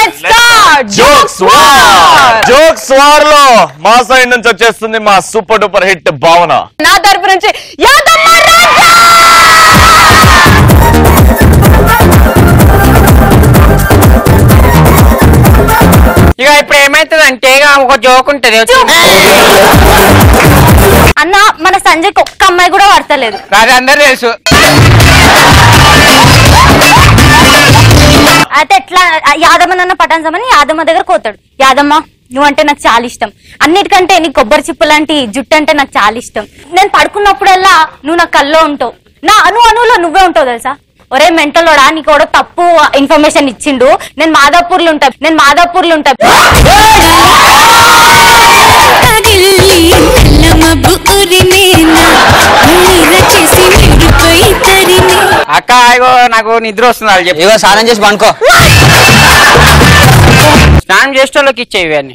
Let's start jokes war లో మా side నుంచి వచ్చేస్తుంది మా సూపర్ డూపర్ హిట్ భావన. నా తరపు నుంచి యాదమ్మ రాజా. ఇక ఇప్పుడు ఏమైతుందంటే ఒక జోక్ ఉంటది అన్న, మన సంజయ్కి ఒక్క అమ్మాయి కూడా పడతలేదు. అది అందరు తెలుసు. అయితే ఎట్లా యాదమ్మ నన్న పటాన్సమని యాదమ్మ దగ్గర కోతాడు. యాదమ్మ, నువ్వంటే నాకు చాలా ఇష్టం, అన్నిటికంటే నీ కొబ్బరి చిప్పు లాంటి జుట్టు అంటే నాకు చాలా ఇష్టం. నేను పడుకున్నప్పుడల్లా నువ్వు నా కల్లో ఉంటావు, నా అనులో నువ్వే ఉంటావు తెలుసా. ఒరే మెంటలోడా, నీకు కూడా తప్పు ఇన్ఫర్మేషన్ ఇచ్చిండు. నేను మాదాపూర్లో ఉంటా. అక్క ఇగో నాకు నిద్ర వస్తుంది చెప్పి ఇగో స్నానం చేసి పండుకో. స్నానం చేసేటోళ్ళకి ఇచ్చేవి అని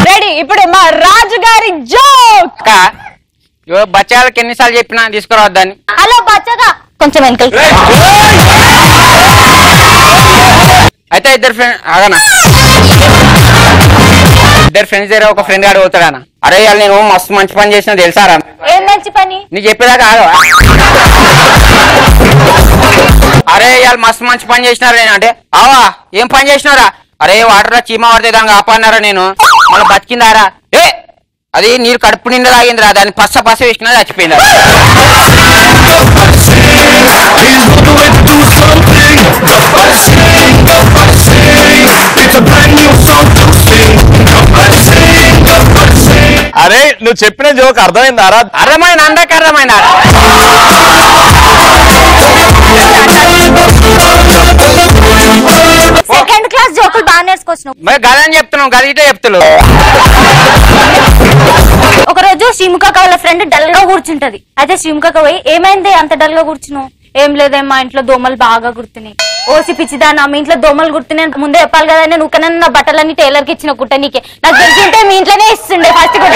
రెడీ. ఇప్పుడు మా రాజు గారి జోక్. అక్క ఇగో బచ్చాలకి ఎన్నిసార్లు చెప్పినా తీసుకురావద్దని. హలో బచ్చగా, కొంచెం వెనకలు. అయితే ఇద్దరు ఫ్రెండ్స్ దగ్గర ఒక ఫ్రెండ్ గారు పోతాడన్న. అరే ఇవాళ నేను మస్తు మంచి పని చేసిన తెలుసారా. ఏం మంచి పని? నీకు చెప్పేదాకా ఆగవా? అరే ఇవాళ మస్తు మంచి పని చేసినారా నేను అంటే, అవా ఏం పని చేసినారా? అరే వాటర్ లో చీమ పడితే దానికి ఆపన్నారా నేను, మళ్ళీ బతికిందారా? ఏ అది నీరు కడుపు నిండా తాగిందిరా, దాన్ని పచ్చ వేసినా చచ్చిపోయిందా. అరే నువ్వు చెప్పిన జోక్ అర్థమైందారా? అర్థమైంది, అందరికి అర్థమైందా? సెకండ్ క్లాస్ జోకులు బాగా నేర్చుకొచ్చినావు. మరి గదని చెప్తున్నావు, గదిగితే చెప్తున్నావు. ఒకరోజు శ్రీముఖక్క వాళ్ళ ఫ్రెండ్ డల్ గా కూర్చుంటది. అయితే శ్రీముఖక్క పోయి, ఏమైంది అంత డల్ గా కూర్చున్నావు? ఏం లేదే, మా ఇంట్లో దోమలు బాగా గుర్తున్నాయి. ఓసి పిచ్చిదానా, మీ ఇంట్లో దోమలు గుర్తున్నాయి ముందే చెప్పాలి కదా. నేను ఊకనే నా బట్టలన్నీ టైలర్ కి ఇచ్చిన కుట్ట నీకే. నాకు తెలిసింటే మీ ఇంట్లోనే ఇస్తుండే ఫస్ట్ కుట్ట.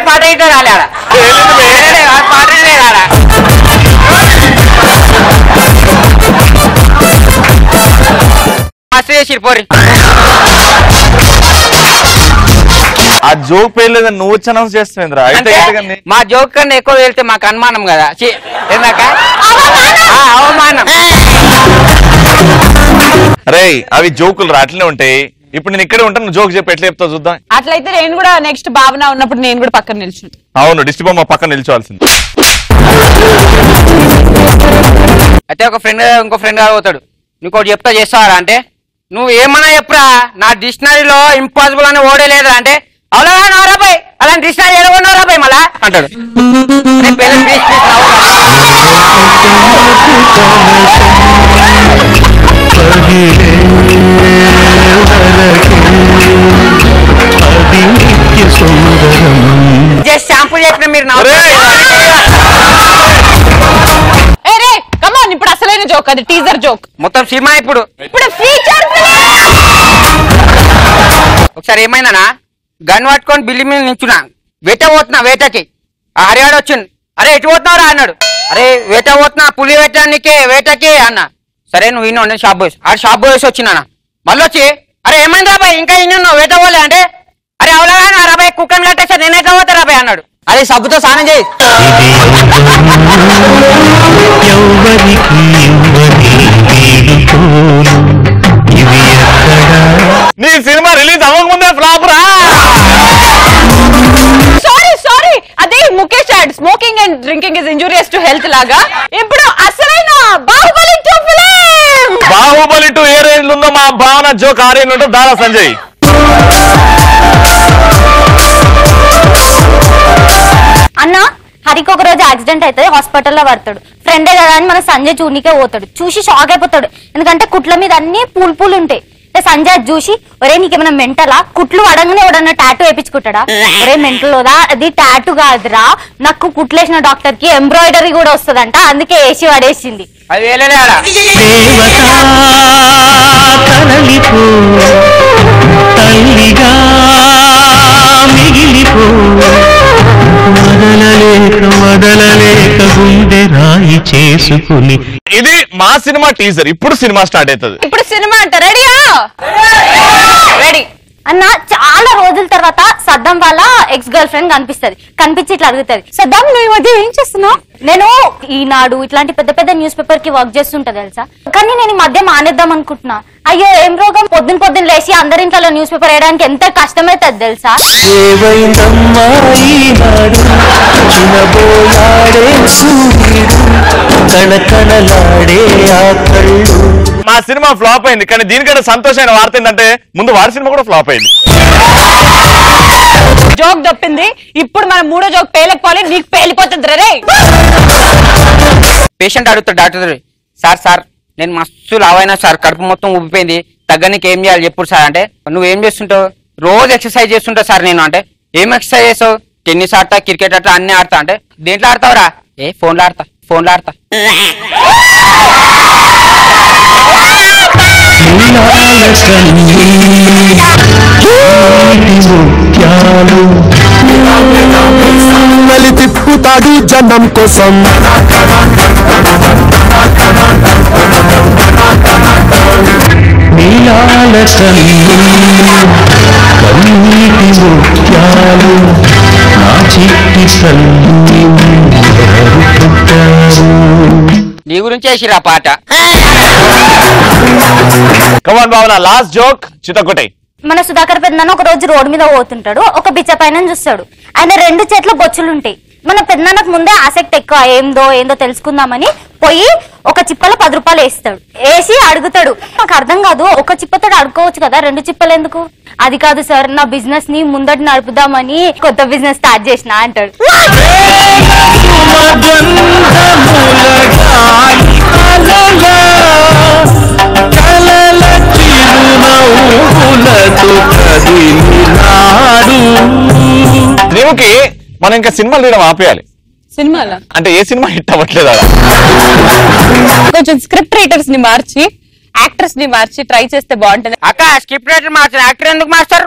పాట అయితే రాలేదా? పాట రాలా? పోరి ఆ జోక్ పేరు లేదా నువ్వు వచ్చి అనౌన్స్ చేస్తుందిరా. మా జోక్ కన్నా ఎక్కువ వెళ్తే మాకు అనుమానం కదా. అవమానం. అరే అవి జోకులు రా, అట్లనే ఉంటాయి. ఇప్పుడు నేను ఇక్కడే ఉంటాను, నువ్వు జోక్ చెప్పి ఎట్లా చెప్తావు చూద్దాం. అట్లయితే నేను కూడా నెక్స్ట్ భావన ఉన్నప్పుడు నేను కూడా పక్కన నిల్చుంటా. అవును, డిస్ట్రిక్ట్ బొమ్మ పక్కన నిల్చోవాల్సింది. అయితే ఒక ఫ్రెండ్ ఇంకో ఫ్రెండ్ గారు పోతాడు, నీకోటి చెప్తా చేస్తావరా అంటే, నువ్వు ఏమన్నా చెప్పరా, నా డిక్షనరీలో ఇంపాసిబుల్ అని ఓడే లేదా అంటే, అవునారాబాయ్ అలాంటి డిక్షనరీ ఎడగొన్నారాబాయ్ మళ్ళా అంటాడు. జస్ట్ షాంపూ చెప్పిన మీరు ఇప్పుడు అసలైన జోక్, అది టీజర్ జోక్. మొత్తం సినిమా ఇప్పుడు ఫీచర్. ఒకసారి ఏమైందనా, గన్ పట్టుకొని బిల్డింగ్ మీద నించున్నా, వేట పోతున్నా, వేటకి హరియాడు వచ్చింది. అరే ఎటు పోతున్నావురా అన్నాడు. అరే వేట పోతున్నా, పులి వేటానికే వేటకి అన్న. సరే నువ్వు ఇన్న షాప్ బాయ్స్, ఆ షాప్ బాయ్స్ వచ్చినా మళ్ళీ వచ్చి, అరే ఏమైంది రాబాయ్ ఇంకా ఇన్నున్నావు వేట పోలే అంటే, అరే అవలా రాబాయ్ కుక్కని కట్టేసా నేనైతే పోతా రాబాయ్ అన్నాడు. అరే సబ్బుతో స్నానం చేయి. నీ సినిమా రిలీజ్ అవ్వకముందే ఫ్లాప్ రా. సారీ అదే Mukesh add, smoking and drinking is injurious to health లాగా. ఇప్పుడు అసలైన బాహుబలి 2 ఫిలిం. బాహుబలి 2 ఏ రేంజ్ ఉందో మా భావన జోక్ ఆ రేంజ్ ఉంటో దారా సంజయ్. అన్న, హరికి ఒక రోజు యాక్సిడెంట్ అవుతుంది, హాస్పిటల్లో పడతాడు. ఫ్రెండే కదా అని మన సంజయ్ చూనికే పోతాడు. చూసి షాక్ అయిపోతాడు, ఎందుకంటే కుట్ల మీద అన్ని పూలు ఉంటాయి. సంజయ్ చూసి, ఒరే నీకేమైనా మెంటలా, కుట్లు పడంగానే ఎవడన్నా టాటూ వేయించుకుంటాడా? ఒరే మెంటలోదా, అది టాటూ కాదురా, నాకు కుట్లేసిన డాక్టర్ కి ఎంబ్రాయిడరీ కూడా వస్తుందంట, అందుకే వేసి పడేసింది. వదలలేక రాజీ చేసుకుని. ఇది మా సినిమా టీజర్. ఇప్పుడు సినిమా స్టార్ట్ అవుతుంది. ఇప్పుడు సినిమా అంట. రెడీయా? రెడీ అన్న. చాలా రోజుల తర్వాత సద్దాం వాళ్ళ ఎక్స్ గర్ల్ ఫ్రెండ్ కనిపించి ఇట్లా అడుగుతుంది, సద్దాం నువ్వు ఈ మధ్య ఏం చేస్తున్నావు? నేను ఈనాడు ఇట్లాంటి పెద్ద పెద్ద న్యూస్ పేపర్ కి వర్క్ చేస్తుంటా తెలుసా, కానీ నేను ఈ మధ్య మానేద్దాం అనుకుంటున్నా. అయ్యో ఏం రోగం, పొద్దున లేచి అందరింట్లో న్యూస్ పేపర్ వేయడానికి ఎంత కష్టమైతుంది తెలుసా. మా సినిమా ఫ్లాప్ అయింది, కానీ దీనికంటే సంతోషమైన వార్త ఏంటంటే ముందు వారి సినిమా కూడా ఫ్లాప్ అయింది. జోక్ దొప్పింది. ఇప్పుడు మనం మూడో జోక్ పేలకపోవాలి. నీకు పేలిపోతుంది రే. పేషెంట్ అడుగుతాడు డాక్టర్, సార్ నేను మస్తు లావైనా సార్, కడుపు మొత్తం ఉబ్బిపోయింది, తగ్గనికి ఏం చేయాలి చెప్పుడు సార్ అంటే, నువ్వేం చేస్తుంటావు? రోజు ఎక్సర్సైజ్ చేస్తుంటా సార్ నేను అంటే, ఏం ఎక్సర్సైజ్ చేస్తావు? టెన్నిస్ ఆడతా, క్రికెట్ ఆడతా, అన్ని ఆడతా అంటే, దేంట్లో ఆడతావురా? ఫోన్లో ఆడతా. తిప్పుతాడు జనం కోసం, నీలాల కన్నీటి ముత్యాలు నా చిట్టి తల్లి. నీ గురించి వేసిరా పాట. కమాన్ భావన, లాస్ట్ జోక్ చితకొట్టే. మన సుధాకర్ పెద్దనాన్న ఒక రోజు రోడ్డు మీద పోతుంటాడు, ఒక బిచ్చ పైన చూస్తాడు. ఆయన 2 చేతుల బొచ్చులుంటాయి. మన పెద్దనాన్నకు ముందే ఆసక్తి ఎక్కువ, ఏందో తెలుసుకుందామని పోయి ఒక చిప్పలో 10 రూపాయలు వేసి అడుగుతాడు. నాకు అర్థం కాదు, ఒక చిప్పతో అడుకోవచ్చు కదా, 2 చిప్పలు ఎందుకు? అది కాదు సార్, నా బిజినెస్ ని ముందటి నడుపుదామని కొత్త బిజినెస్ స్టార్ట్ చేసిన అంటాడు. శ్రీముఖి, మనం ఇంకా సినిమాలు తీయడం ఆపేయాలి. సినిమాలో అంటే ఏ సినిమా హిట్ అవ్వట్లేదు అలా. కొంచెం స్క్రిప్ట్ రైటర్స్ ని మార్చి, యాక్టర్స్ ని మార్చి ట్రై చేస్తే బాగుంటుంది. అక్క స్క్రిప్ట్ రైటర్ మార్చారు, యాక్టర్ ఎందుకు మాస్టర్?